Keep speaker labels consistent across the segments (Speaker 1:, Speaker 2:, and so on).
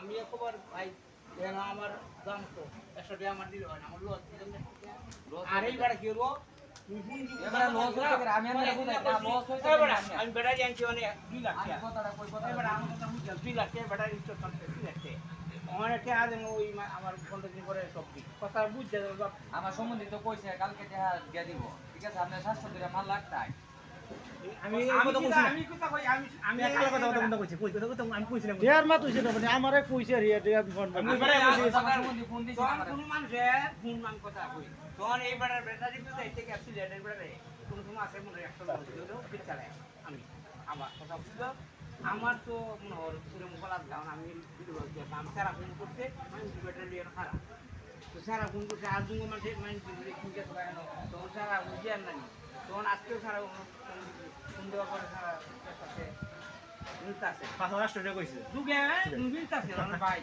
Speaker 1: আমি একবার ভাই দেন আমার দাম তো 100 টাকা আমার দিলে হয় না আমার লস আর এইবার কি হলো
Speaker 2: এবারে লস হইতে পারে আমি আমরা বুঝাই না লস হইতে পারে
Speaker 1: আমি বেটা জানছি মানে 2 লাখ টাকা
Speaker 2: কথাটা কই কথা
Speaker 1: এবারে আমার কথা বুঝা 2 লাখ টাকা বেটা রিস্টোর করতে 2 লাখ টাকা আমার টাকা দেন ওই আমার 15 দিন পরে সব দিই কথা বুঝতে বাপ
Speaker 2: আমার সম্বন্ধে তো কইছে কালকে টাকা দিয়া দিব ঠিক আছে আপনি 700 টাকা মাল লাগতাই
Speaker 1: আমি কথা কই আমি
Speaker 3: একটা কথা কইছি আমি কইছিলাম
Speaker 4: ইয়ার মা তুইছে না মানে আমারে কইছে রিয়া রিয়া ফোন
Speaker 1: আমি
Speaker 2: বেটা
Speaker 1: বেটা
Speaker 2: সম্বন্ধে ফোন দিছি
Speaker 1: তখন কোনো মানুষে ফোন মান কথা কই তখন এই বেটার বেটা দিতে যাইতে কি আসলে এর বেটারে কোন কোন আছে মনে 100 টাকা দিও ফিট চালায় আমি আমার কথা বুঝছো আমার তো মনে হয় পুরো মোবাইল দাও আমি ভিডিও করতে আমি সারা ফোন করতে মানে বেটার লিয়ে খারাপ তো সারা ফোন করতে আর দুঙ্গ মানে মানে কিনতে তো কেন তখন সারা বুঝি আর নাই তখন আজকেও সারা ফোন দেওয়া করে সারা কাছে মিলতাছে
Speaker 3: 500 টাকা কইছে
Speaker 1: দুগে মিলতাছে ভাই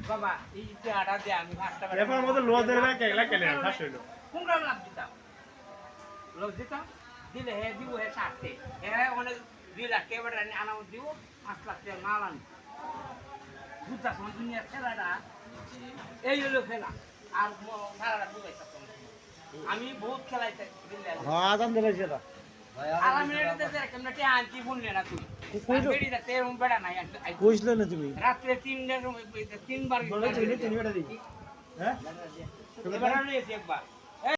Speaker 1: বাবা এই যে আটা দে আমি ভাতটা
Speaker 3: এরপর মধ্যে লস ধরে ভাই কেলা কেন 500 হলো
Speaker 1: কোন গ্রাম লাভ দিতাম লস দিতাম দিলে হে দিব হে 60 হে অনেক 2 লাখ টাকা বেটা আনা দিব 5 লাখ টাকা মাল আনি বুঝতা কোন দুনিয়া খেলাটা এই হলো খেলা আর খেলাটা বুঝাইতাম আমি বহুত খেলাইতে দিলে
Speaker 4: হ্যাঁ আজান দিলাইছে না
Speaker 1: আর আমি এটা দেখ কেমনে কে আনছি বললে না তুই বেড়ি রাতে এরকম বেড়া নাই
Speaker 4: কইছিল না তুমি
Speaker 1: রাত্রে 3টার সময় 3বার
Speaker 3: বলে তুমি বেটা দি হ্যাঁ
Speaker 1: এবার আমি একবার